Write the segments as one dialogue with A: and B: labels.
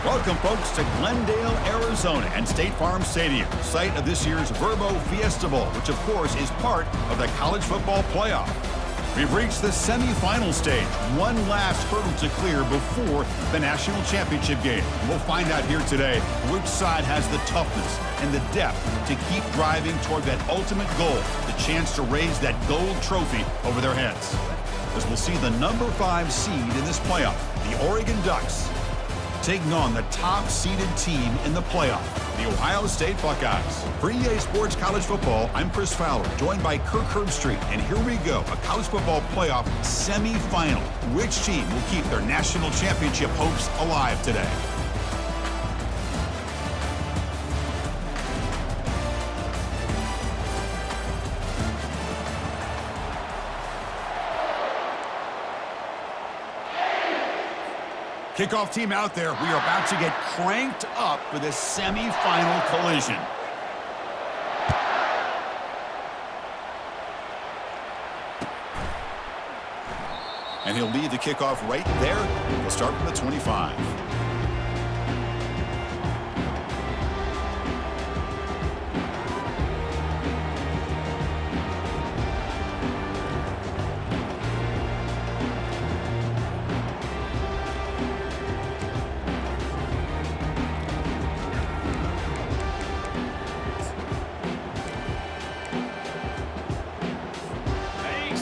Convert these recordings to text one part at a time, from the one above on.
A: Welcome, folks, to Glendale, Arizona and State Farm Stadium, site of this year's Verbo Fiesta Bowl, which, of course, is part of the college football playoff. We've reached the semifinal stage, one last hurdle to clear before the national championship game. We'll find out here today which side has the toughness and the depth to keep driving toward that ultimate goal, the chance to raise that gold trophy over their heads. As we'll see the number 5 seed in this playoff, the Oregon Ducks, taking on the top-seeded team in the playoff, the Ohio State Buckeyes. For EA Sports College Football, I'm Chris Fowler, joined by Kirk Herbstreit, and here we go, a college football playoff semifinal. Which team will keep their national championship hopes alive today? Kickoff team out there. We are about to get cranked up for this semifinal collision. And he'll lead the kickoff right there. We'll start from the 25.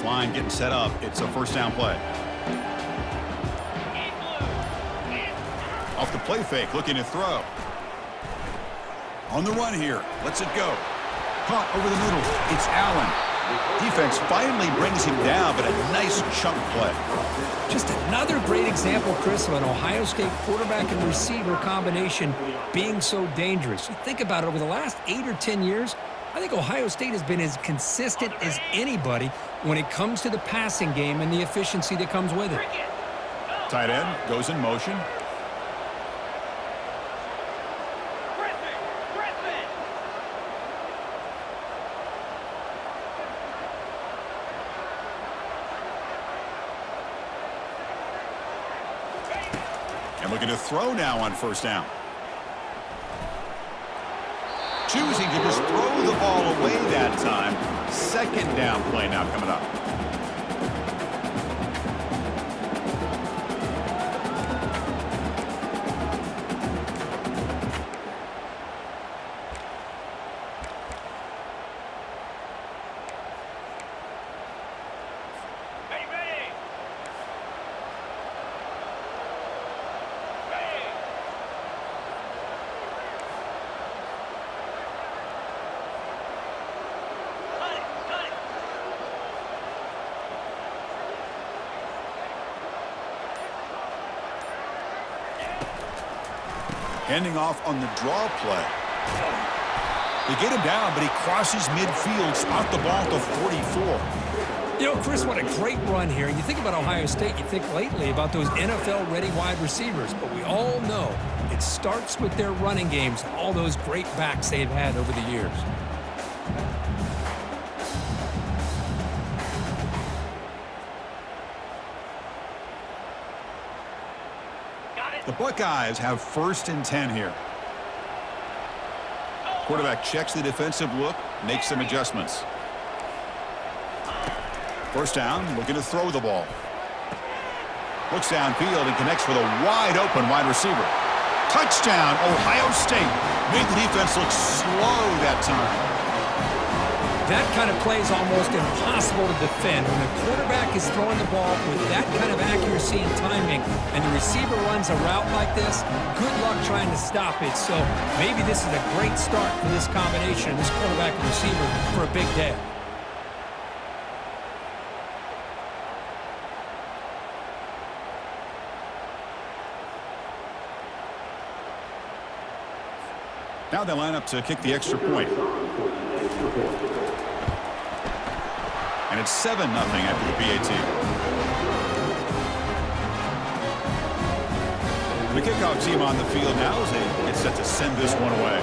A: Line getting set up. It's a first down play. Off the play fake, looking to throw. On the run here. Lets it go. Caught over the middle. It's Allen. Defense finally brings him down, but a nice chunk play.
B: Just another great example, Chris, of an Ohio State quarterback and receiver combination being so dangerous. You think about it, over the last 8 or 10 years, I think Ohio State has been as consistent as anybody when it comes to the passing game and the efficiency that comes with it.
A: Tight end goes in motion. And looking to throw now on first down. Choosing to just throw the ball away that time. Second down play now coming up. Handing off on the draw play. They get him down, but he crosses midfield, spot the ball to 44.
B: You know, Chris, what a great run here. You think about Ohio State, you think lately about those NFL-ready wide receivers, but we all know it starts with their running games, all those great backs they've had over the years.
A: The Buckeyes have first and 10 here. Quarterback checks the defensive look, makes some adjustments. First down, looking to throw the ball. Looks downfield and connects with a wide open wide receiver. Touchdown, Ohio State. Made the defense look slow that time.
B: That kind of play is almost impossible to defend. When the quarterback is throwing the ball with that kind of accuracy and timing, and the receiver runs a route like this, good luck trying to stop it. So maybe this is a great start for this combination, this quarterback and receiver, for a big day.
A: Now they line up to kick the extra point. And it's 7-0 after the PAT. The kickoff team on the field now as they get set to send this one away.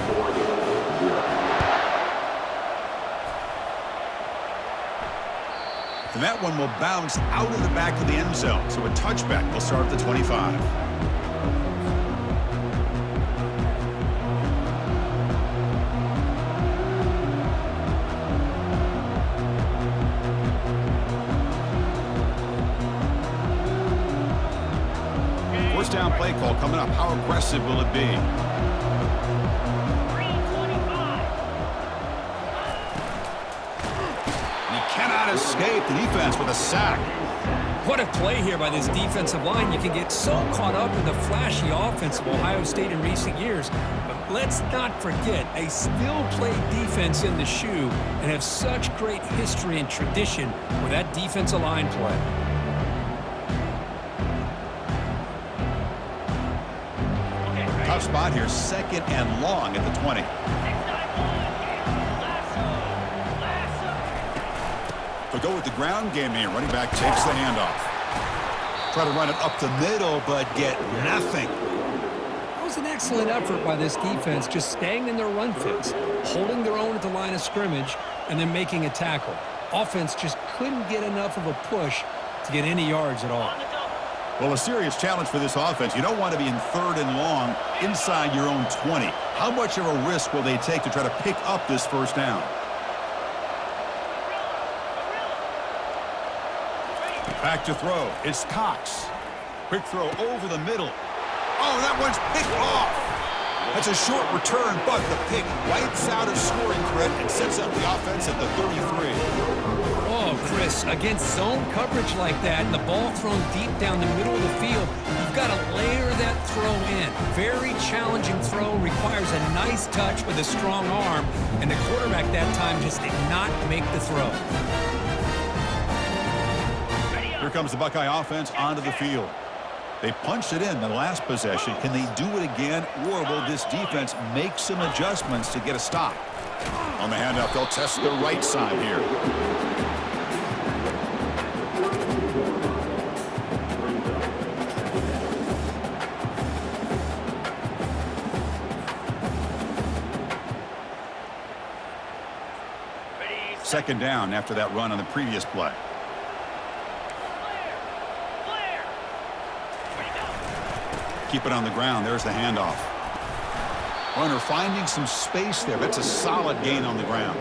A: And that one will bounce out of the back of the end zone. So a touchback will start at the 25. down play call coming up. How aggressive will it be?
C: 325.
A: And he cannot escape the defense with a sack.
B: What a play here by this defensive line. You can get so caught up in the flashy offense of Ohio State in recent years. But let's not forget, a still-play defense in the shoe and have such great history and tradition with that defensive line play.
A: Tough spot here, 2nd and long at the 20.
C: 691. Lasso.
A: They'll go with the ground game here. Running back takes the handoff. Try to run it up the middle, but get nothing.
B: That was an excellent effort by this defense, just staying in their run fix, holding their own at the line of scrimmage, and then making a tackle. Offense just couldn't get enough of a push to get any yards at all.
C: On the double.
A: Well, a serious challenge for this offense. You don't want to be in 3rd and long inside your own 20. How much of a risk will they take to try to pick up this 1st down? Back to throw. It's Cox. Quick throw over the middle. Oh, that one's picked off. That's a short return, but the pick wipes out a scoring threat and sets up the offense at the 33.
B: Oh, Chris, against zone coverage like that and the ball thrown deep down the middle of the field, you've got to layer that throw in. Very challenging throw, requires a nice touch with a strong arm, and the quarterback that time just did not make the throw.
A: Here comes the Buckeye offense onto the field. They punched it in the last possession. Can they do it again, or will this defense make some adjustments to get a stop? On the handoff, they'll test the right side here. Second down after that run on the previous play. Keep it on the ground. There's the handoff. Runner finding some space there. That's a solid gain on the ground.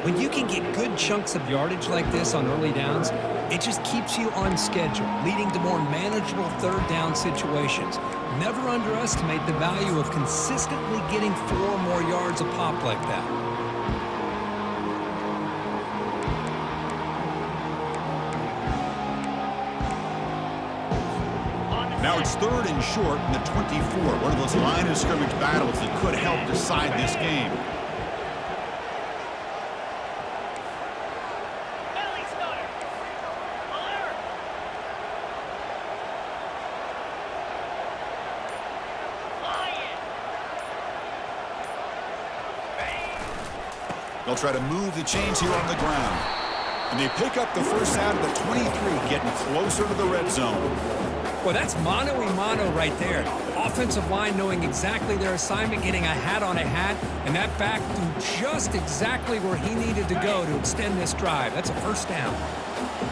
B: When you can get good chunks of yardage like this on early downs, it just keeps you on schedule, leading to more manageable 3rd down situations. Never underestimate the value of consistently getting 4 or more yards a pop like that.
A: Now it's 3rd and short in the 24. One of those line of scrimmage battles that could help decide this game.
C: Belly stutter. Alert. Lion.
A: They'll try to move the chains here on the ground. And they pick up the 1st down at the 23, getting closer to the red zone.
B: Well, that's mano-a-mano right there. Offensive line knowing exactly their assignment, getting a hat on a hat, and that back threw just exactly where he needed to go to extend this drive. That's a 1st down.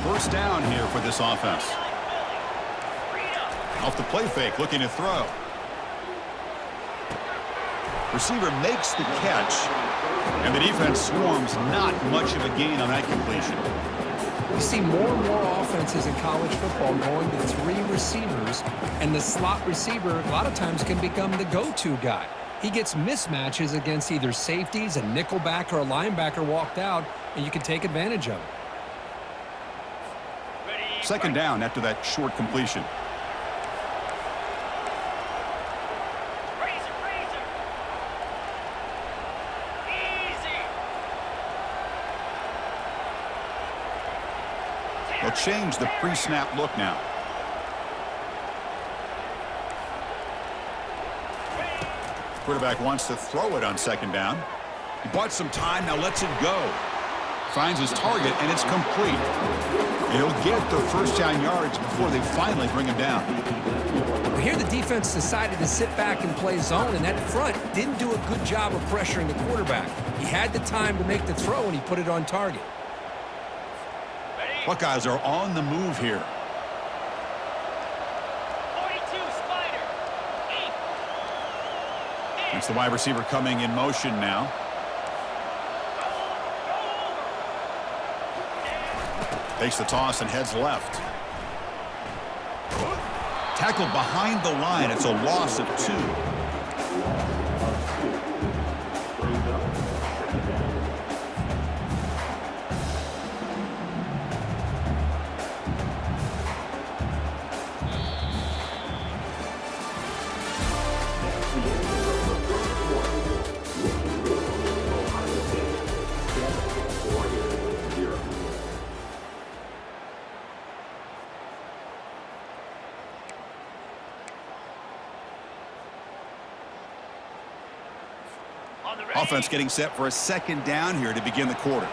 A: 1st down here for this offense.
C: Freedom.
A: Off the play fake, looking to throw. Receiver makes the catch, and the defense swarms. Not much of a gain on that completion.
B: You see more and more offenses in college football going to 3 receivers, and the slot receiver a lot of times can become the go-to guy. He gets mismatches against either safeties, a nickelback, or a linebacker walked out, and you can take advantage of it.
A: 2nd down after that short completion.
C: Razor. Easy.
A: They'll change the pre-snap look now. Quarterback wants to throw it on 2nd down. He bought some time, now lets it go. Finds his target, and it's complete. And he'll get the 1st down yards before they finally bring him down.
B: Well, here the defense decided to sit back and play zone, and that front didn't do a good job of pressuring the quarterback. He had the time to make the throw, and he put it on target.
A: Buckeyes are on the move here.
C: 42 Spider. 8.
A: It's the wide receiver coming in motion now. Takes the toss and heads left. Tackled behind the line. It's a loss of 2.
C: On the ready.
A: Offense getting set for a second down here to begin the quarter.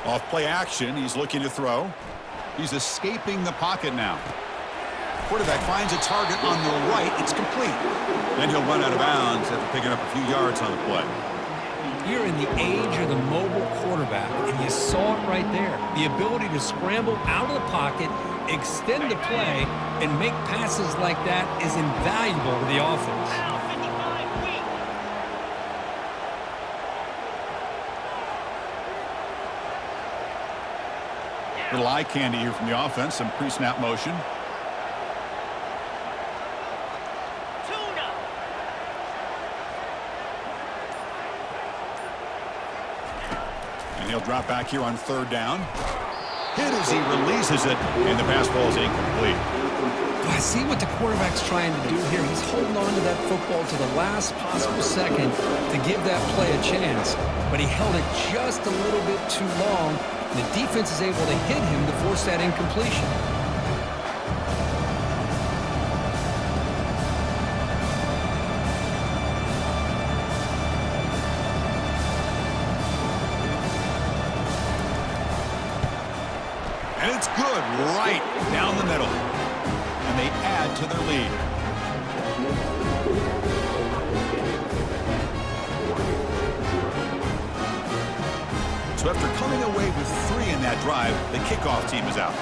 A: Off play action, he's looking to throw. He's escaping the pocket now. Quarterback finds a target on the right. It's complete. Then he'll run out of bounds after picking up a few yards on the play.
B: You're in the age of the mobile quarterback, and you saw it right there. The ability to scramble out of the pocket, extend the play, and make passes like that is invaluable to the offense.
C: Now 55 weak.
A: Little eye candy here from the offense. Some pre-snap motion.
C: Tuna.
A: And he'll drop back here on 3rd down. Hit as he releases it, and the pass ball is incomplete.
B: I see what the quarterback's trying to do here. He's holding on to that football to the last possible second to give that play a chance. But he held it just a little bit too long, and the defense is able to hit him to force that incompletion.
A: And it's good right down the middle. And they add to their lead. So after coming away with 3 in that drive, the kickoff team is out.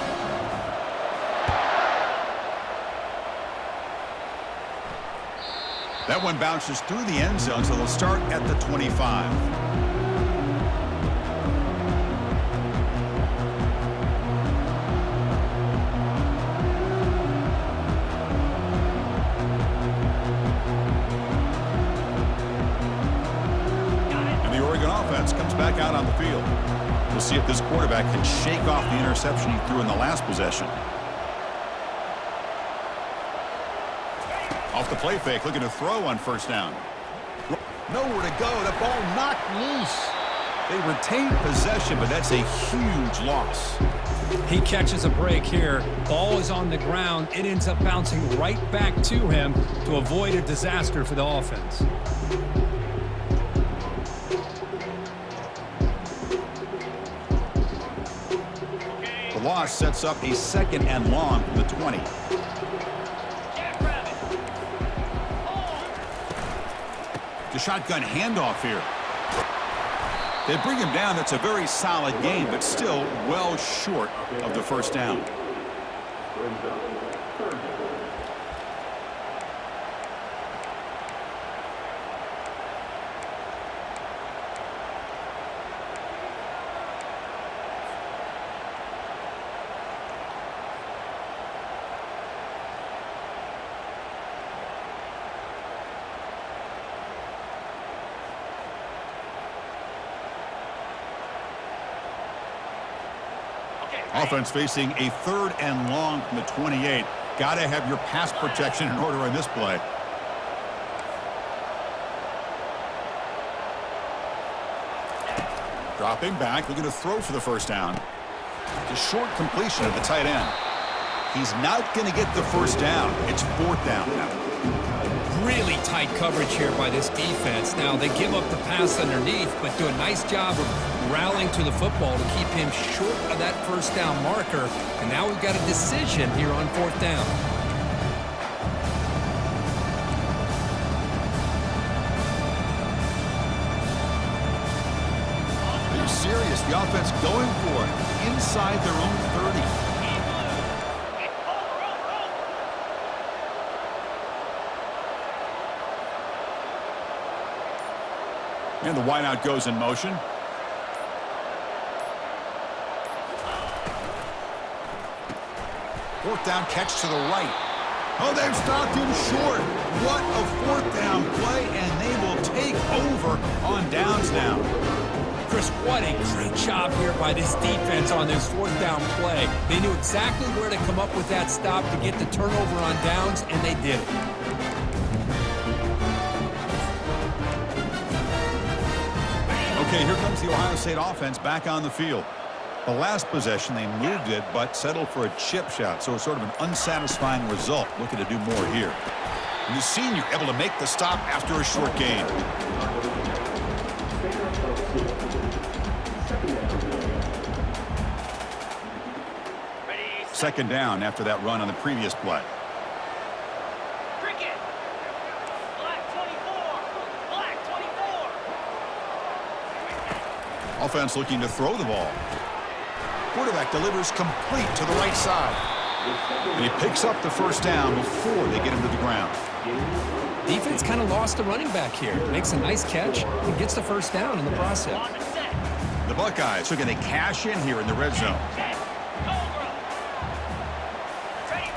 A: That one bounces through the end zone, so they'll start at the 25. Comes back out on the field. We'll see if this quarterback can shake off the interception he threw in the last possession. Off the play fake, looking to throw on 1st down. Nowhere to go. The ball knocked loose. They retain possession, but that's a huge loss.
B: He catches a break here. Ball is on the ground. It ends up bouncing right back to him to avoid a disaster for the offense.
A: The loss sets up a 2nd and long from the 20.
C: Jackrabbit.
A: The shotgun handoff here. They bring him down. That's a very solid game, but still well short of the 1st down. Offense facing a 3rd and long from the 28. Got to have your pass protection in order on this play. Dropping back, looking to throw for the 1st down. The short completion of the tight end. He's not going to get the 1st down. It's 4th down now.
B: Really tight coverage here by this defense. Now, they give up the pass underneath, but do a nice job of rallying to the football to keep him short of that 1st down marker. And now we've got a decision here on 4th down.
A: They're serious. The offense going for it inside their own 30. And the wideout goes in motion. fourth down catch to the right. Oh, they've stopped him short. What a fourth down play, and they will take over on downs now.
B: Chris, what a great job here by this defense on this fourth down play. They knew exactly where to come up with that stop to get the turnover on downs, and they did it.
A: Okay, here comes the Ohio State offense back on the field. The last possession, they moved it, but settled for a chip shot, so it's sort of an unsatisfying result. Looking to do more here. And the senior able to make the stop after a short gain. Second down after that run on the previous play.
C: Cricket. Black 24. Black 24.
A: Offense looking to throw the ball. Quarterback delivers complete to the right side. And he picks up the first down before they get him to the ground.
B: Defense kind of lost the running back here. Makes a nice catch and gets the first down in the process.
C: On the set.
A: The Buckeyes are going to cash in here in the red zone.
C: Set. Cobra. Ready.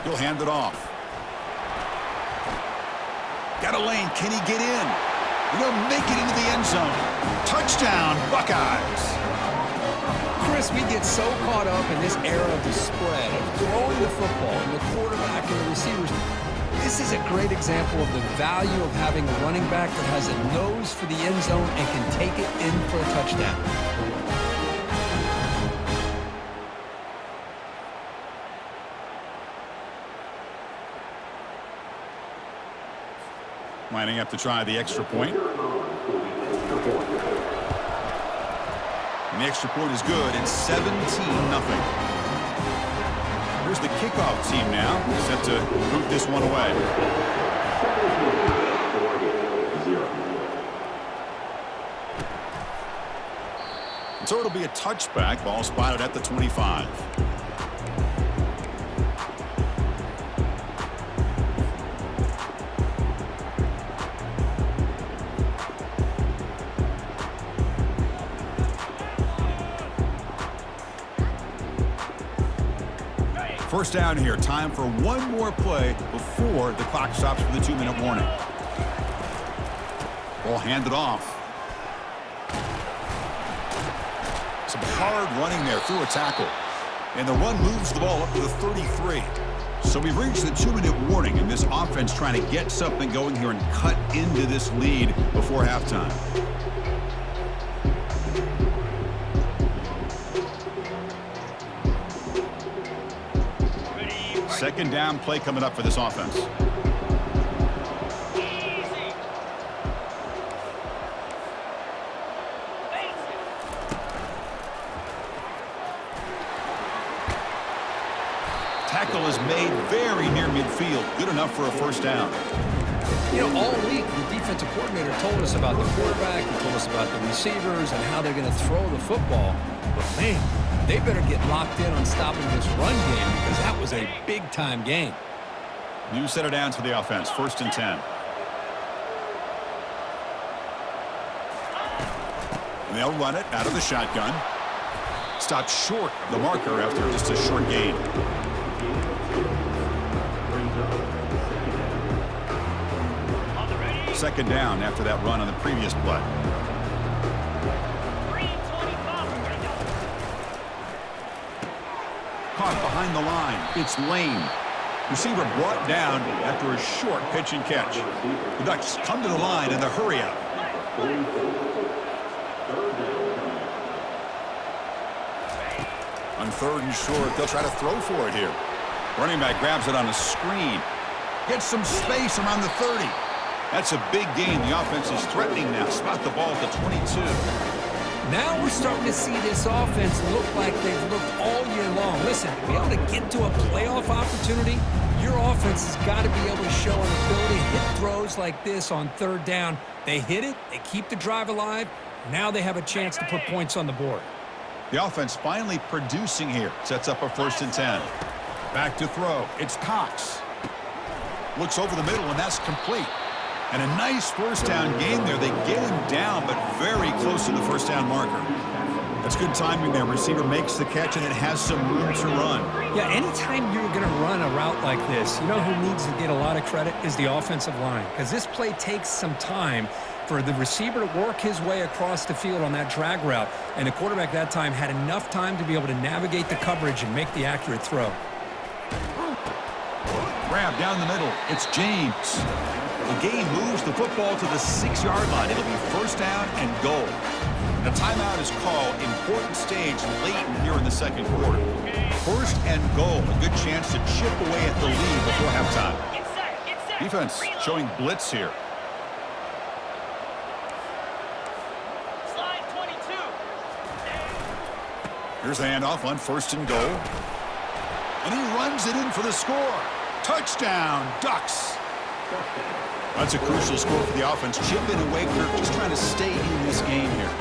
A: He'll hand it off. Got a lane. Can he get in? He'll make it into the end zone. Touchdown, Buckeyes.
B: Chris, we get so caught up in this era of the spread, of throwing the football, and the quarterback and the receivers. This is a great example of the value of having a running back that has a nose for the end zone and can take it in for a touchdown.
A: Lining up to try the extra point. And the extra point is good. It's 17-0. Here's the kickoff team now, set to move this one away. And so it'll be a touchback. Ball spotted at the 25. First down here. Time for one more play before the clock stops for the 2-minute warning. Ball handed off. Some hard running there through a tackle. And the run moves the ball up to the 33. So we've reached the 2-minute warning, and this offense trying to get something going here and cut into this lead before halftime. Second down play coming up for this offense.
C: Easy.
A: Tackle is made very near midfield. Good enough for a first down.
B: You know, all week, the defensive coordinator told us about the quarterback, he told us about the receivers and how they're going to throw the football. But, man, they better get locked in on stopping this run game because that was a big-time game.
A: New set of downs for the offense. 1st and 10. And they'll run it out of the shotgun. Stopped short of the marker after just a short gain. Second down after that run on the previous play. Caught behind the line. It's Lane. Receiver brought down after a short pitch and catch. The Ducks come to the line in the hurry up. On 3rd and short, they'll try to throw for it here. Running back grabs it on a screen. Gets some space around the 30. That's a big gain. The offense is threatening now. Spot the ball at the 22.
B: Now we're starting to see this offense look like they've looked all year long. Listen, to be able to get to a playoff opportunity, your offense has got to be able to show an ability to hit throws like this on 3rd down. They hit it, they keep the drive alive. Now they have a chance to put points on the board.
A: The offense finally producing here. Sets up a 1st and 10. Back to throw. It's Cox. Looks over the middle, and that's complete. And a nice first down gain there. They get him down, but very close to the first down marker. That's good timing there. Receiver makes the catch and it has some room to run.
B: Yeah, anytime you're going to run a route like this, you know who needs to get a lot of credit is the offensive line, because this play takes some time for the receiver to work his way across the field on that drag route, and the quarterback that time had enough time to be able to navigate the coverage and make the accurate throw.
A: Grab down the middle. It's James. The game moves the football to the 6-yard line. It'll be first down and goal. The timeout is called. Important stage late here in the second quarter. First and goal. A good chance to chip away at the lead before halftime.
C: Get set, get set.
A: Defense
C: Reload.
A: showing blitz here.
C: Slide 22.
A: Here's the handoff on first and goal. And he runs it in for the score. Touchdown, Ducks. That's a crucial score for the offense. Chipping away, Kirk, just trying to stay in this game here.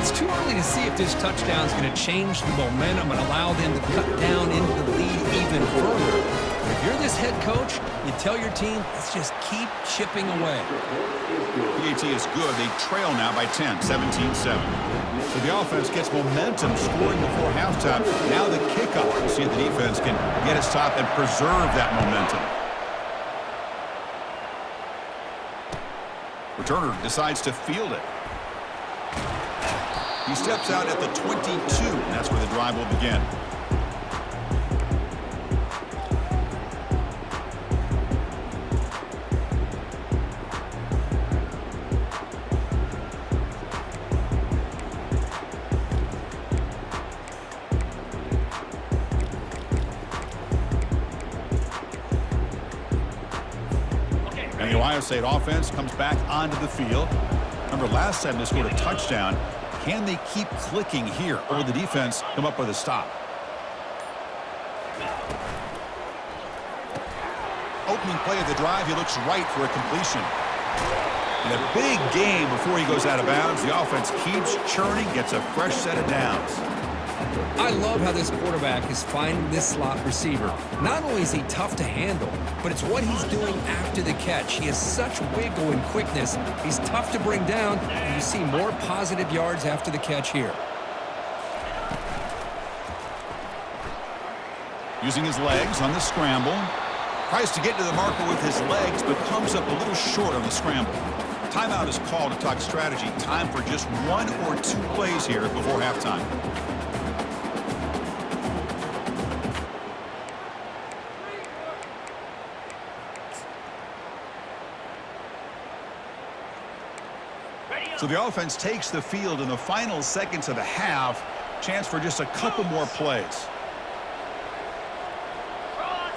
B: It's too early to see if this touchdown is going to change the momentum and allow them to cut down into the lead even further. But if you're this head coach, you tell your team, let's just keep chipping away.
A: PAT is good. They trail now by 10, 17-7. So the offense gets momentum scoring before halftime. Now the kickoff. We'll see if the defense can get a stop and preserve that momentum. Returner decides to field it. He steps out at the 22, and that's where the drive will begin. And the Ohio State offense comes back onto the field. Remember, last time they scored a touchdown. Can they keep clicking here, or will the defense come up with a stop? Opening play of the drive, he looks right for a completion. And a big game before he goes out of bounds. The offense keeps churning, gets a fresh set of downs.
B: I love how this quarterback is finding this slot receiver. Not only is he tough to handle, but it's what he's doing after the catch. He has such wiggle and quickness. He's tough to bring down, and you see more positive yards after the catch here.
A: Using his legs on the scramble. Tries to get to the marker with his legs, but comes up a little short on the scramble. Timeout is called to talk strategy. Time for just 1 or 2 plays here before halftime. So the offense takes the field in the final seconds of the half. Chance for just a couple more plays.
C: Cross.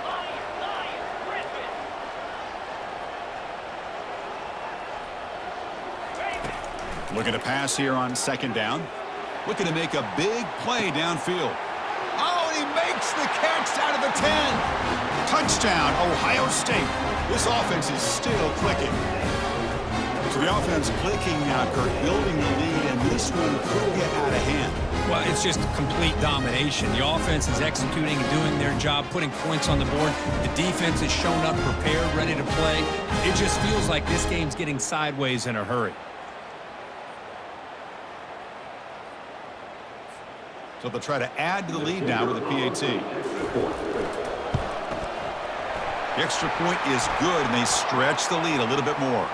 C: Lion, Griffin. Raven.
A: Looking to pass here on second down. Looking to make a big play downfield. Oh, and he makes the catch out of the 10. Touchdown, Ohio State. This offense is still clicking. So the offense clicking now, Kirk, building the lead, and this one could get out of hand.
B: Well, it's just complete domination. The offense is executing and doing their job, putting points on the board. The defense has shown up prepared, ready to play. It just feels like this game's getting sideways in a hurry.
A: So they'll try to add to the lead now with a PAT. The extra point is good, and they stretch the lead a little bit more.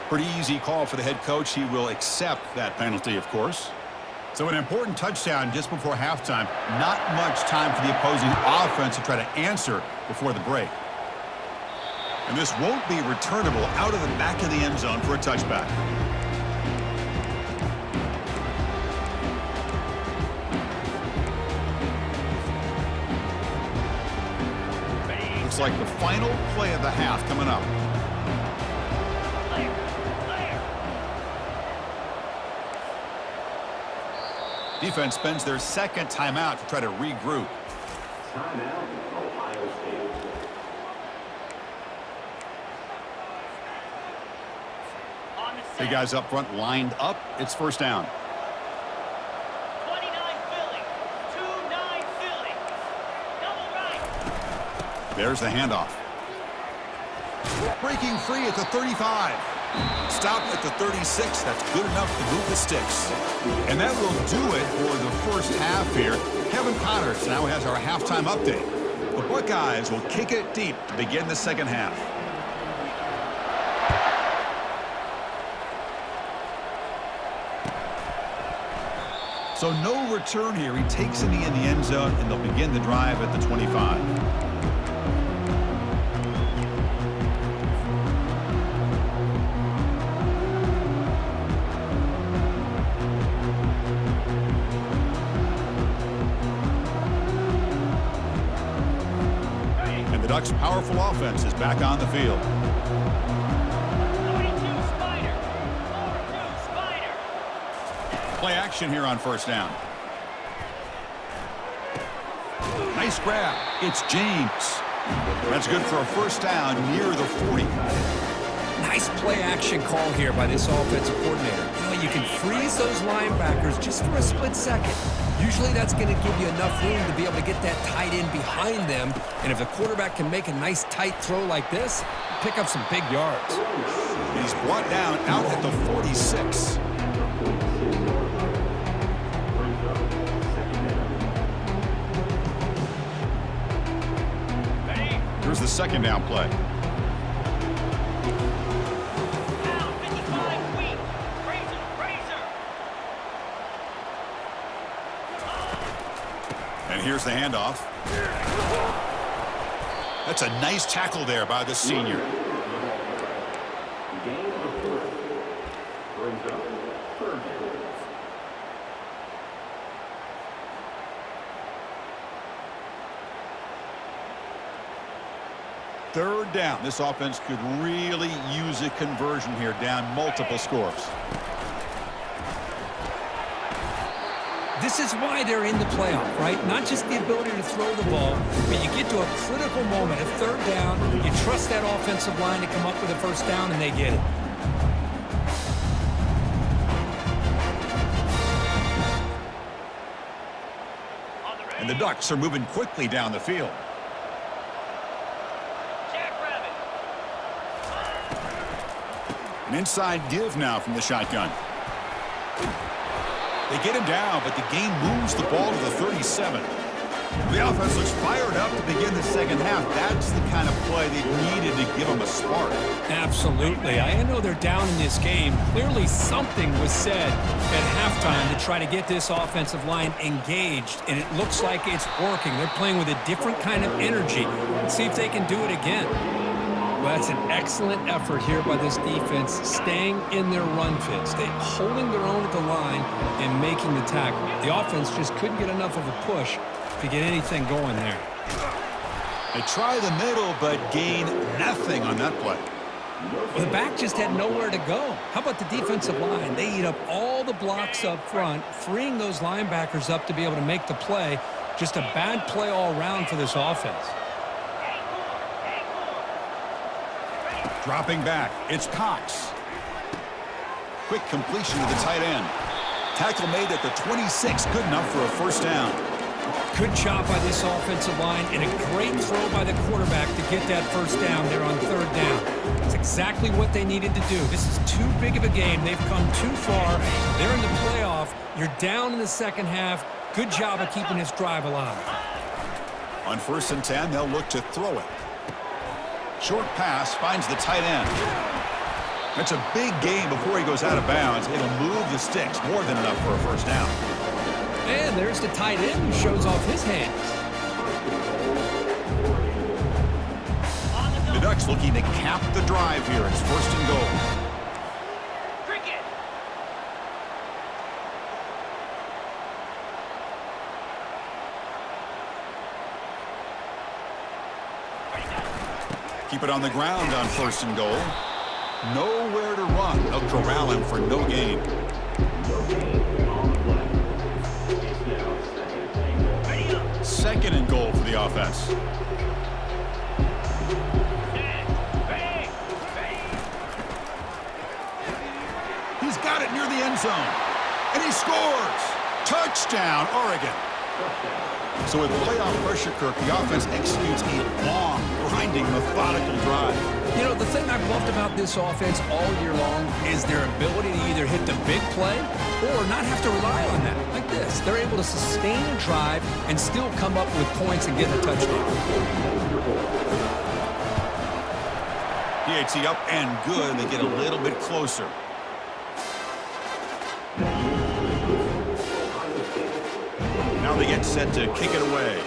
A: Pretty easy call for the head coach. He will accept that penalty, of course. So an important touchdown just before halftime. Not much time for the opposing offense to try to answer before the break. And this won't be returnable out of the back of the end zone for a touchback. Looks like the final play of the half coming up. Defense spends their second timeout to try to regroup.
D: Timeout, Ohio State.
C: On the set.
A: Big guys up front lined up. It's first down.
C: 29 Philly. 2-9 Philly. Double right.
A: There's the handoff. Breaking free at the 35. Stop at the 36. That's good enough to move the sticks. And that will do it for the first half here. Kevin Connors now has our halftime update. The Buckeyes will kick it deep to begin the second half. So no return here. He takes a knee in the end zone, and they'll begin the drive at the 25. The Ducks' powerful offense is back on the field.
C: 42 Spider. 4-2 Spider.
A: Play action here on first down. Nice grab. It's James. That's good for a first down near the 40.
B: Nice play action call here by this offensive coordinator. You can freeze those linebackers just for a split second. Usually that's going to give you enough room to be able to get that tight end behind them. And if the quarterback can make a nice tight throw like this, pick up some big yards.
A: He's brought down out at the 46.
C: Ready?
A: Here's the second down play.
C: Down 55 weak. Razor.
A: And here's the handoff. That's a nice tackle there by the senior.
D: Gain of 4. Brings up third down.
A: Third down. This offense could really use a conversion here, down multiple scores.
B: This is why they're in the playoff, right? Not just the ability to throw the ball, but you get to a critical moment, a third down, you trust that offensive line to come up with a first down, and they get it.
A: And the Ducks are moving quickly down the field.
C: Jackrabbit.
A: An inside give now from the shotgun. They get him down, but the game moves the ball to the 37. The offense looks fired up to begin the second half. That's the kind of play they needed to give them a spark.
B: Absolutely. I know they're down in this game. Clearly something was said at halftime to try to get this offensive line engaged, and it looks like it's working. They're playing with a different kind of energy. Let's see if they can do it again. Well, that's an excellent effort here by this defense, staying in their run fit, holding their own at the line and making the tackle. The offense just couldn't get enough of a push to get anything going there.
A: They try the middle, but gain nothing on that play.
B: Well, the back just had nowhere to go. How about the defensive line? They eat up all the blocks up front, freeing those linebackers up to be able to make the play. Just a bad play all around for this offense.
A: Dropping back, it's Cox. Quick completion to the tight end. Tackle made at the 26, good enough for a first down.
B: Good job by this offensive line and a great throw by the quarterback to get that first down there on third down. It's exactly what they needed to do. This is too big of a game. They've come too far. They're in the playoff. You're down in the second half. Good job of keeping this drive alive.
A: On 1st and 10, they'll look to throw it. Short pass finds the tight end. That's a big gain before he goes out of bounds. It'll move the sticks, more than enough for a first down.
B: And there's the tight end who shows off his hands.
A: The Ducks looking to cap the drive here. It's 1st and goal.
C: Cricket.
A: Keep it on the ground on 1st and goal. Nowhere to run. They'll corral him for no gain.
C: Ready up.
A: 2nd and goal for the offense.
C: Stand. Ready.
A: He's got it near the end zone. And he scores. Touchdown, Oregon. So with playoff pressure, Kirk, the offense executes a long, grinding, methodical drive.
B: You know, the thing I've loved about this offense all year long is their ability to either hit the big play or not have to rely on that. Like this, they're able to sustain a drive and still come up with points and get a touchdown.
A: PAT up and good. They get a little bit closer. Now they get set to kick it away.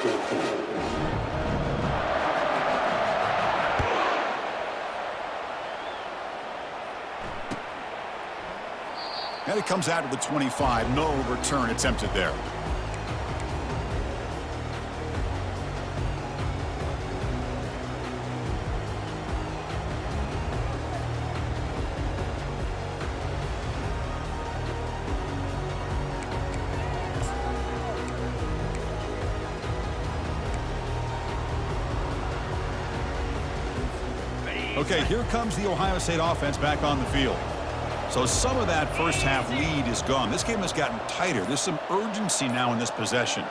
A: And it comes out to the 25. No return attempted there. Okay, here comes the Ohio State offense back on the field. So some of that first half lead is gone. This game has gotten tighter. There's some urgency now in this possession.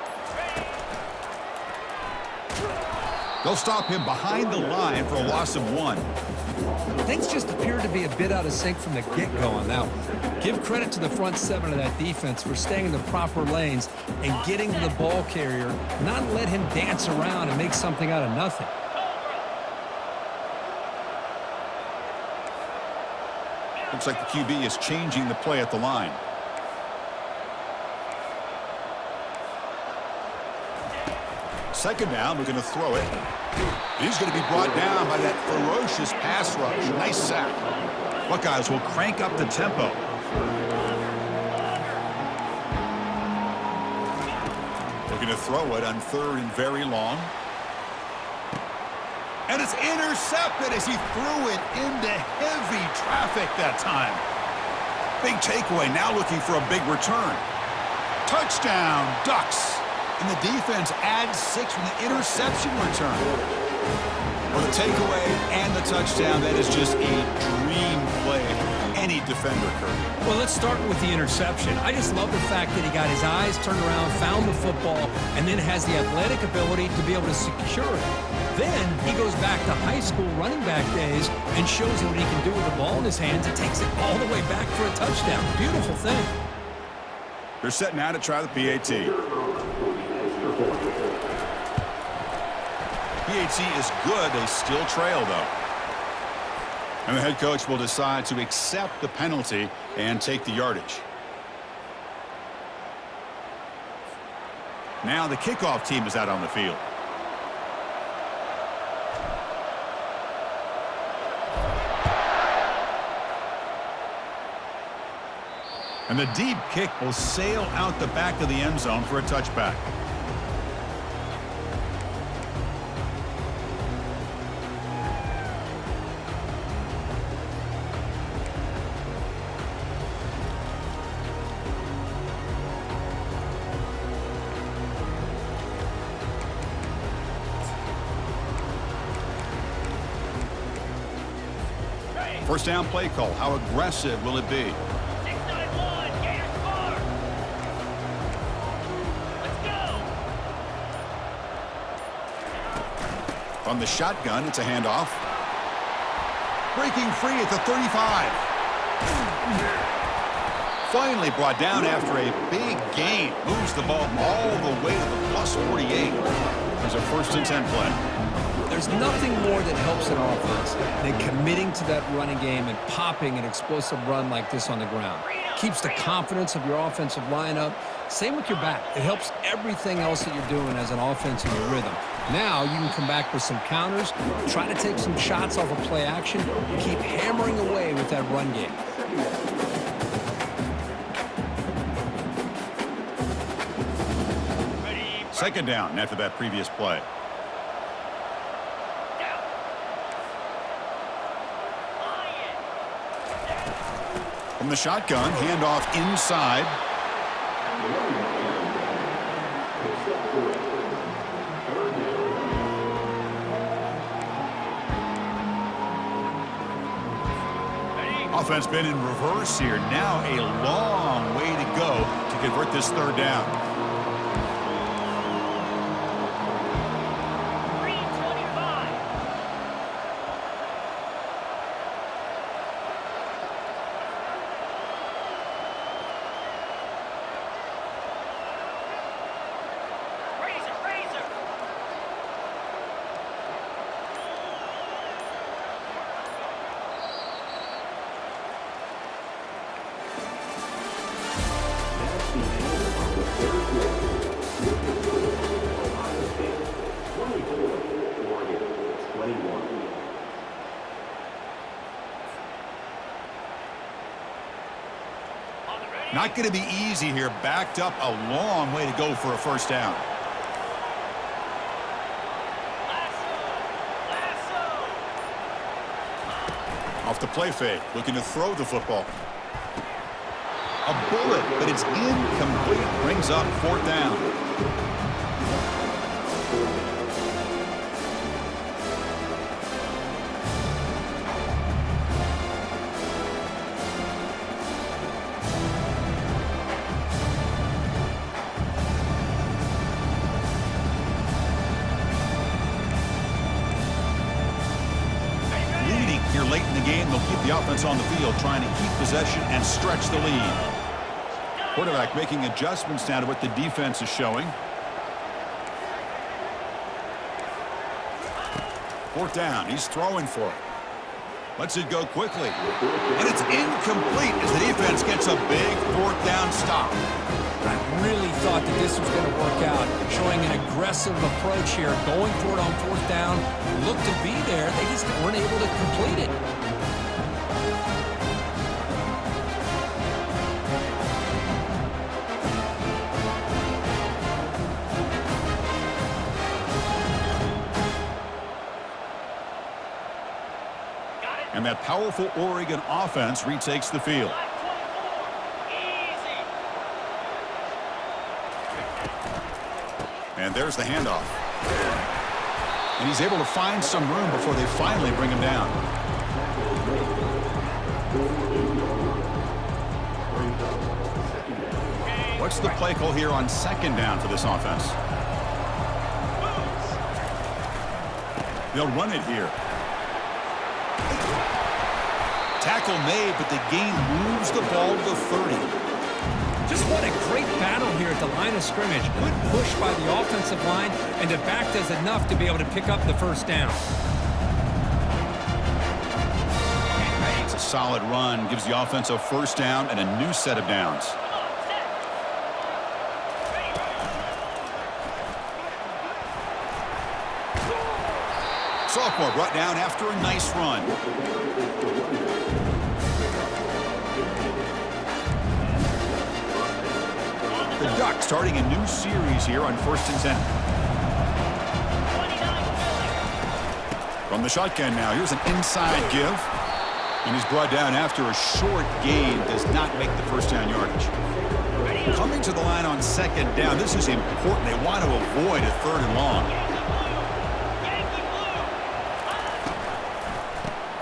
A: They'll stop him behind the line for a loss of 1.
B: Things just appear to be a bit out of sync from the get-go on that one. Give credit to the front 7 of that defense for staying in the proper lanes and getting to the ball carrier, not let him dance around and make something out of nothing.
A: Looks like the QB is changing the play at the line. Second down, we're going to throw it. He's going to be brought down by that ferocious pass rush. Nice sack. Buckeyes will crank up the tempo. We're going to throw it on 3rd and very long. And it's intercepted as he threw it into heavy traffic that time. Big takeaway, now looking for a big return. Touchdown, Ducks. And the defense adds 6 from the interception return. Well, the takeaway and the touchdown, that is just a dream play for any defender, Kirk.
B: Well, let's start with the interception. I just love the fact that he got his eyes turned around, found the football, and then has the athletic ability to be able to secure it. Then he goes back to high school running back days and shows him what he can do with the ball in his hands and takes it all the way back for a touchdown. Beautiful thing.
A: They're setting out to try the PAT. PAT is good. They still trail, though. And the head coach will decide to accept the penalty and take the yardage. Now the kickoff team is out on the field. And the deep kick will sail out the back of the end zone for a touchback. First down play call. How aggressive will it be?
C: 6-9-1, Gators score. Let's go.
A: From the shotgun, it's a handoff. Breaking free at the 35. Finally brought down after a big gain. Moves the ball all the way to the plus 48. There's a 1st and 10 play.
B: There's nothing more that helps an offense than committing to that running game and popping an explosive run like this on the ground. Keeps the confidence of your offensive lineup. Same with your back. It helps everything else that you're doing as an offense in your rhythm. Now you can come back with some counters, try to take some shots off of play action, and keep hammering away with that run game.
A: Second down after that previous play. From the shotgun, handoff inside. Offense been in reverse here. Now a long way to go to convert this 3rd down.
D: 21.
A: Not going to be easy here. Backed up a long way to go for a first down. Off the play fake, looking to throw the football. A bullet, but it's incomplete. Brings up fourth down. Leading here late in the game, they'll keep the offense on the field, trying to keep possession and stretch the lead. Quarterback making adjustments now to what the defense is showing. Fourth down. He's throwing for it. Lets it go quickly. And it's incomplete as the defense gets a big fourth down stop.
B: I really thought that this was going to work out, showing an aggressive approach here, going for it on fourth down. Looked to be there. They just weren't able to complete it.
A: And that powerful Oregon offense retakes the field. And there's the handoff. And he's able to find some room before they finally bring him down. What's the play call here on second down for this offense? They'll run it here. Tackle made, but the gain moves the ball to the 30.
B: Just what a great battle here at the line of scrimmage. Good push by the offensive line, and the back does enough to be able to pick up the first down.
A: It's a solid run, gives the offense a first down and a new set of downs. Sophomore brought down after a nice run. The Ducks starting a new series here on 1st and 10. From the shotgun now, here's an inside give. And he's brought down after a short gain. Does not make the first down yardage. Coming to the line on second down, this is important. They want to avoid a third and long.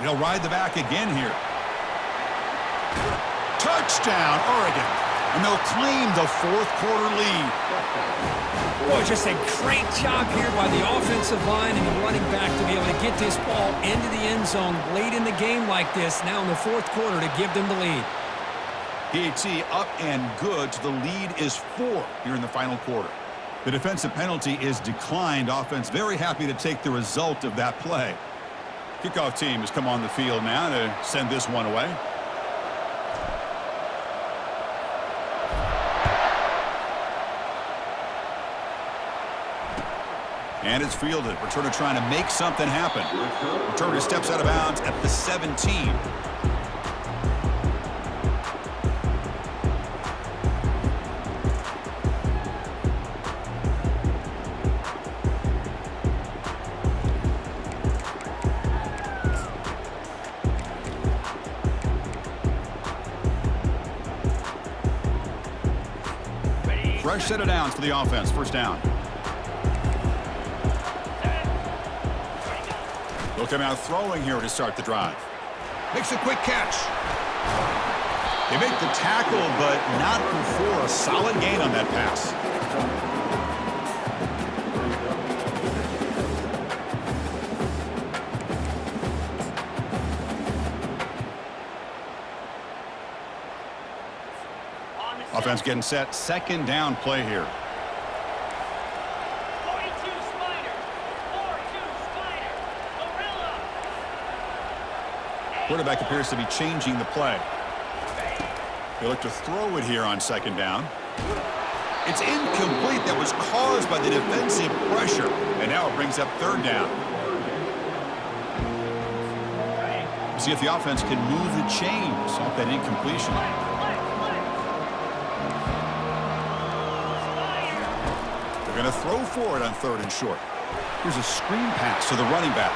A: He'll ride the back again here. Touchdown, Oregon. And they'll claim the fourth quarter lead.
B: Boy, just a great job here by the offensive line and the running back to be able to get this ball into the end zone late in the game like this, now in the fourth quarter, to give them the lead.
A: PAT up and good, so the lead is 4 here in the final quarter. The defensive penalty is declined. Offense very happy to take the result of that play. Kickoff team has come on the field now to send this one away. And it's fielded. Returner trying to make something happen. Returner steps out of bounds at the 17. Fresh set of downs for the offense. First down. They'll come out throwing here to start the drive. Makes a quick catch. They make the tackle, but not before a solid gain on that pass. Offense getting set. Second down play here. Quarterback appears to be changing the play. They look to throw it here on second down. It's incomplete. That was caused by the defensive pressure. And now it brings up third down. See if the offense can move the chains off that incompletion. They're going to throw for it on 3rd and short. Here's a screen pass to the running back.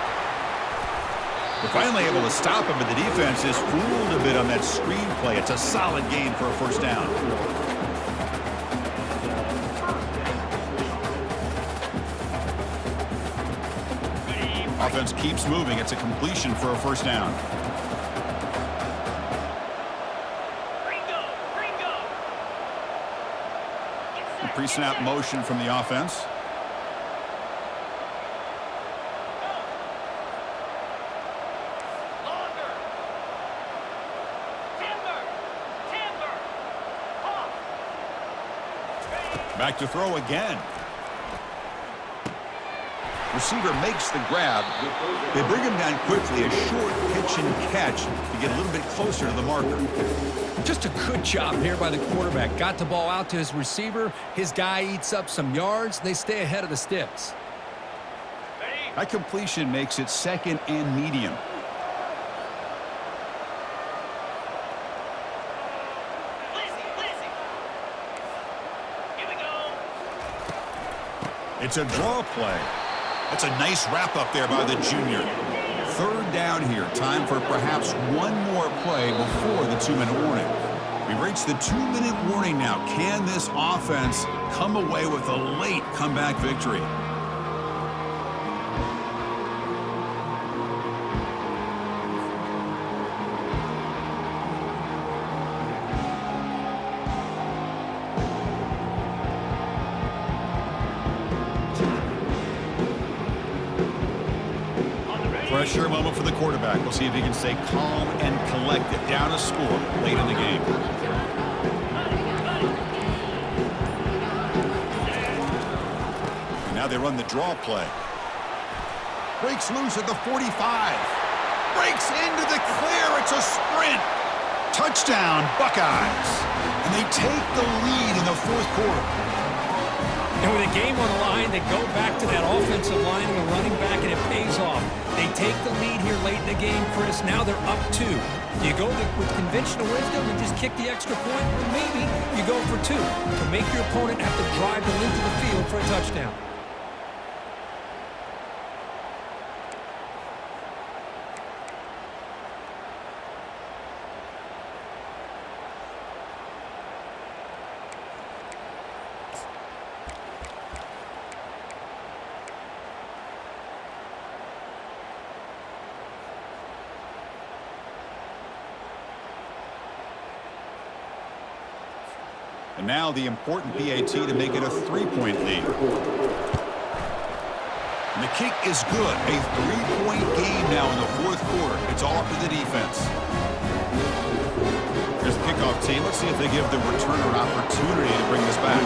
A: They're finally able to stop him, but the defense is fooled a bit on that screen play. It's a solid gain for a first down. Offense keeps moving. It's a completion for a first down. Pre-snap motion from the offense. Back to throw again. Receiver makes the grab. They bring him down quickly. A short pitch and catch to get a little bit closer to the marker.
B: Just a good job here by the quarterback. Got the ball out to his receiver. His guy eats up some yards. They stay ahead of the sticks.
A: That completion makes it 2nd and medium. It's a draw play. That's a nice wrap up there by the junior. 3rd down here. Time for perhaps one more play before the 2-minute warning. We've reached the 2-minute warning now. Can this offense come away with a late comeback victory? Pressure moment for the quarterback. We'll see if he can stay calm and collected. Down a score late in the game. And now they run the draw play. Breaks loose at the 45. Breaks into the clear. It's a sprint. Touchdown, Buckeyes. And they take the lead in the 4th quarter.
B: And with a game on the line, they go back to that offensive line and the running back, and it pays off. They take the lead here late in the game, Chris. Now they're up 2. Do you go with conventional wisdom and just kick the extra point? Or maybe you go for 2 to make your opponent have to drive them into the field for a touchdown.
A: And now the important PAT to make it a 3-point lead. And the kick is good. A 3-point game now in the 4th quarter. It's all up to the defense. Here's the kickoff team. Let's see if they give the returner opportunity to bring this back.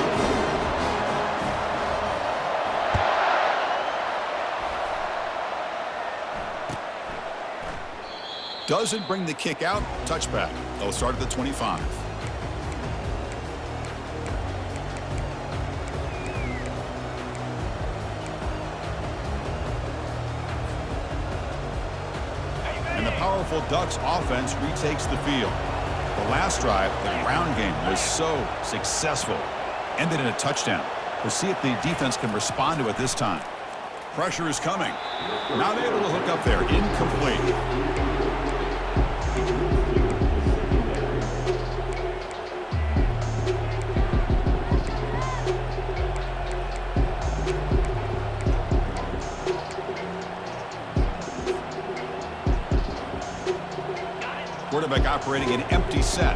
A: Doesn't bring the kick out. Touchback. They'll start at the 25. And the powerful Ducks offense retakes the field. The last drive, the ground game, was so successful. Ended in a touchdown. We'll see if the defense can respond to it this time. Pressure is coming. Not able to hook up there. Incomplete. Quarterback operating an empty set.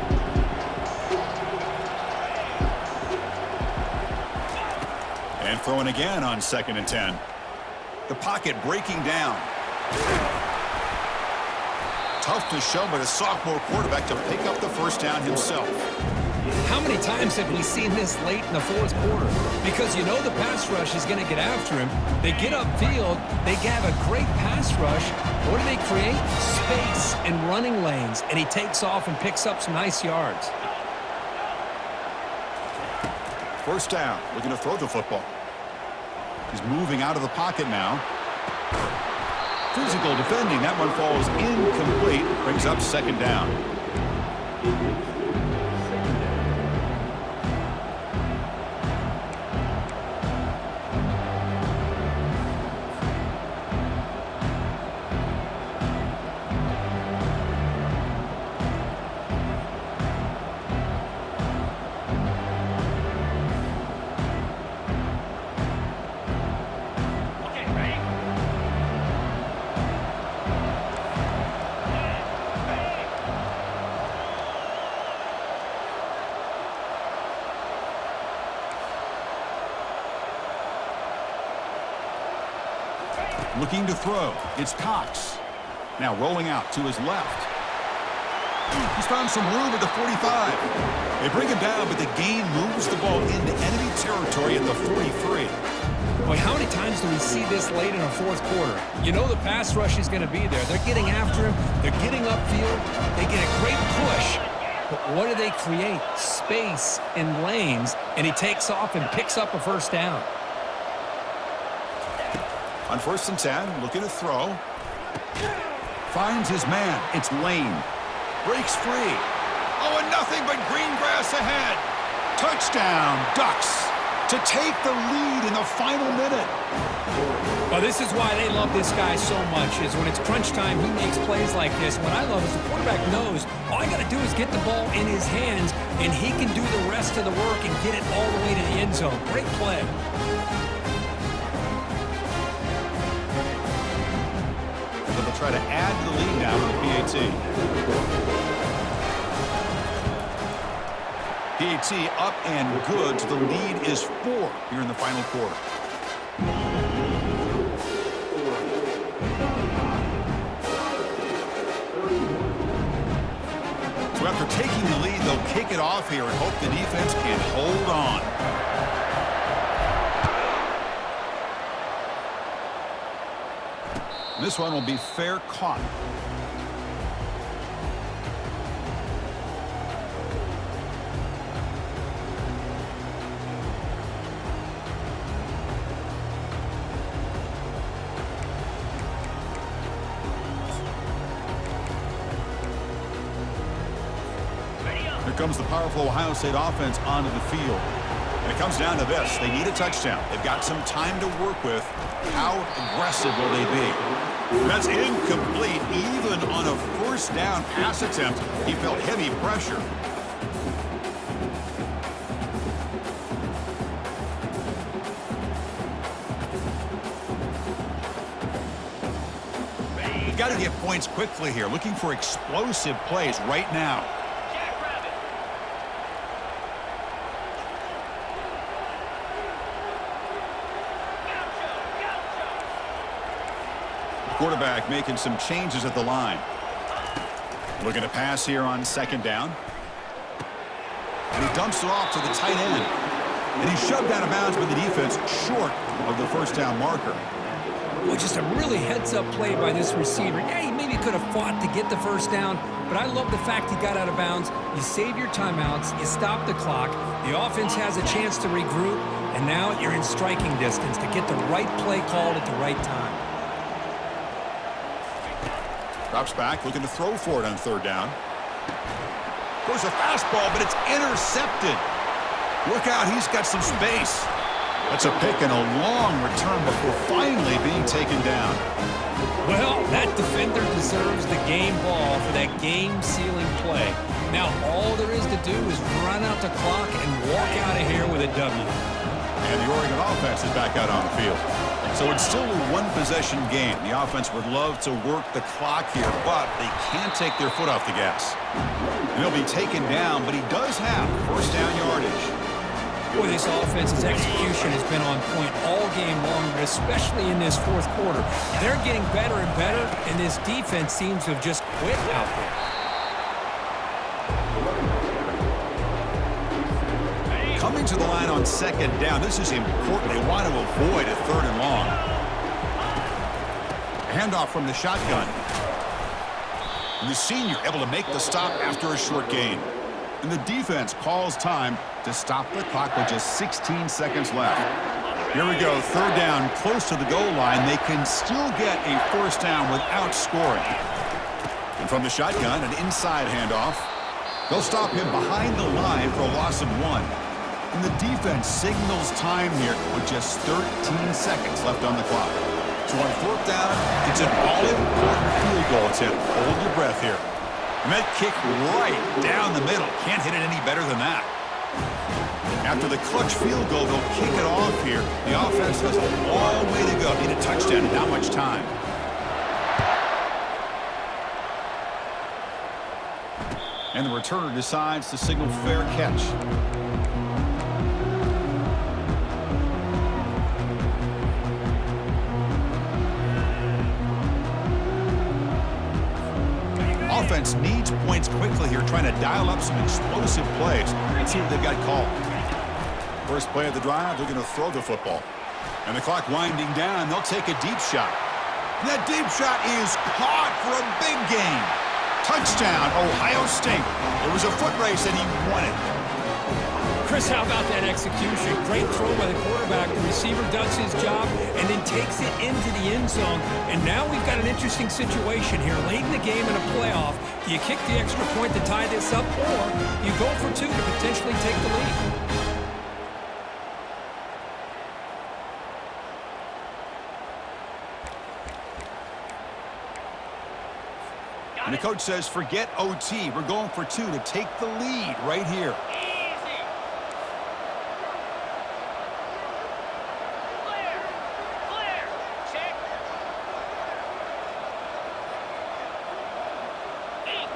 A: And throwing again on 2nd and 10. The pocket breaking down. Tough to show, but a sophomore quarterback to pick up the first down himself.
B: How many times have we seen this late in the 4th quarter? Because you know the pass rush is going to get after him. They get upfield. They have a great pass rush. What do they create? Space and running lanes. And he takes off and picks up some nice yards.
A: First down. Looking to throw the football. He's moving out of the pocket now. Physical defending. That one falls incomplete. Brings up second down.
C: Okay, ready?
A: Looking to throw. It's Cox. Now rolling out to his left. He's found some room at the 45. They bring him down, but the gain moves the ball into enemy territory at the 43.
B: Boy, how many times do we see this late in a fourth quarter? You know the pass rush is going to be there. They're getting after him. They're getting upfield. They get a great push. But what do they create? Space and lanes, and he takes off and picks up a first down.
A: On 1st and 10, looking to throw. Finds his man. It's Lane. Breaks free. Oh, and nothing but green grass ahead. Touchdown, Ducks, to take the lead in the final minute.
B: Well, this is why they love this guy so much, is when it's crunch time, he makes plays like this. What I love is the quarterback knows all I got to do is get the ball in his hands, and he can do the rest of the work and get it all the way to the end zone. Great play.
A: So they'll try to add to the lead now with the PAT. PAT up and good, so the lead is 4 here in the final quarter. So after taking the lead, they'll kick it off here and hope the defense can hold on. This one will be fair caught. Here comes the powerful Ohio State offense onto the field. And it comes down to this. They need a touchdown. They've got some time to work with. How aggressive will they be? That's incomplete. Even on a first down pass attempt, he felt heavy pressure. You've got to get points quickly here. Looking for explosive plays right now.
C: Jackrabbit.
A: Quarterback making some changes at the line. Looking to pass here on 2nd down. And he dumps it off to the tight end. And he's shoved out of bounds by the defense short of the first down marker.
B: Well, just a really heads-up play by this receiver. Yeah, he maybe could have fought to get the first down, but I love the fact he got out of bounds. You save your timeouts, you stop the clock, the offense has a chance to regroup, and now you're in striking distance to get the right play called at the right time.
A: Drops back, looking to throw for it on 3rd down. Goes a fastball, but it's intercepted. Look out, he's got some space. That's a pick and a long return before finally being taken down.
B: Well, that defender deserves the game ball for that game-sealing play. Now all there is to do is run out the clock and walk out of here with a W.
A: And the Oregon offense is back out on the field. So it's still a one-possession game. The offense would love to work the clock here, but they can't take their foot off the gas. And he'll be taken down, but he does have first down yardage.
B: Boy, this offense's execution has been on point all game long, but especially in this fourth quarter. They're getting better and better, and this defense seems to have just quit out there.
A: Coming to the line on 2nd down. This is important. They want to avoid a 3rd and long. A handoff from the shotgun. And the senior able to make the stop after a short gain. And the defense calls time to stop the clock with just 16 seconds left. Here we go, third down, close to the goal line. They can still get a first down without scoring. And from the shotgun, an inside handoff. They'll stop him behind the line for a loss of 1. And the defense signals time here with just 13 seconds left on the clock. So on fourth down, it's an all-important field goal attempt. Hold your breath here. And that kick right down the middle. Can't hit it any better than that. After the clutch field goal, they'll kick it off here. The offense has a long way to go. Need a touchdown and not much time. And the returner decides to signal fair catch. Offense needs points quickly here, trying to dial up some explosive plays. Let's see what they've got called. First play of the drive, they're going to throw the football. And the clock winding down, they'll take a deep shot. And that deep shot is caught for a big gain. Touchdown, Ohio State. It was a foot race and he won it.
B: Chris, how about that execution? Great throw by the quarterback. The receiver does his job and then takes it into the end zone. And now we've got an interesting situation here. Late in the game in a playoff, do you kick the extra point to tie this up, or you go for 2 to potentially take the lead?
A: And the coach says, forget OT. We're going for 2 to take the lead right here.
C: Easy. Clear. Clear. Check. 8.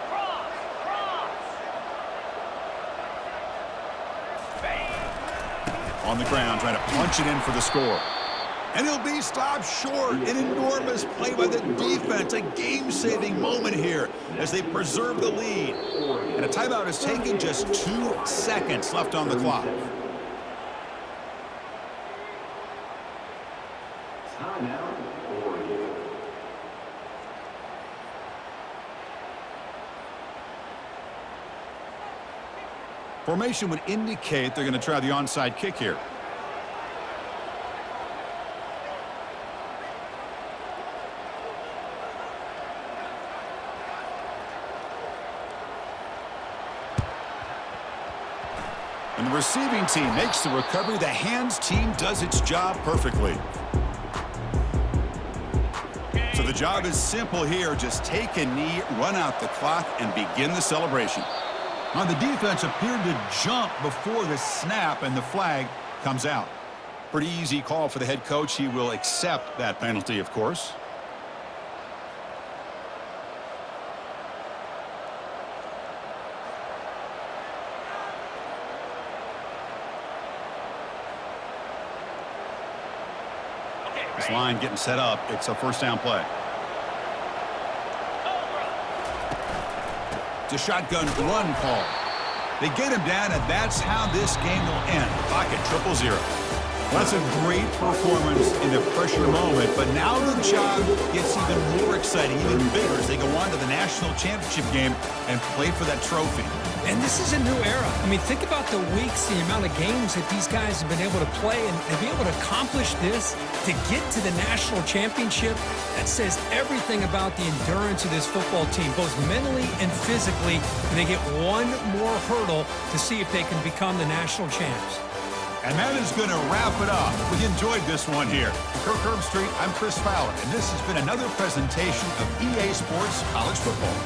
C: Cross. Cross. Bang.
A: On the ground, trying to punch it in for the score. And he'll be stopped short. An enormous play by the defense. A game-saving moment here as they preserve the lead. And a timeout is taken, just 2 seconds left on the clock.
D: Timeout, Oregon.
A: Formation would indicate they're going to try the onside kick here. And the receiving team makes the recovery. The hands team does its job perfectly. So the job is simple here. Just take a knee, run out the clock, and begin the celebration. Now the defense appeared to jump before the snap, and the flag comes out. Pretty easy call for the head coach. He will accept that penalty, of course. This line getting set up. It's a first down play. It's a shotgun run call. They get him down, and that's how this game will end. The clock at 0-0. Well, that's a great performance in the pressure moment, but now the job gets even more exciting, even bigger, as they go on to the national championship game and play for that trophy.
B: And this is a new era. I mean, think about the weeks, the amount of games that these guys have been able to play, and to be able to accomplish this, to get to the national championship, that says everything about the endurance of this football team, both mentally and physically. And they get one more hurdle to see if they can become the national champs.
A: And that is going to wrap it up. We enjoyed this one here. For Kirk Herbstreit, I'm Chris Fowler, and this has been another presentation of EA Sports College Football.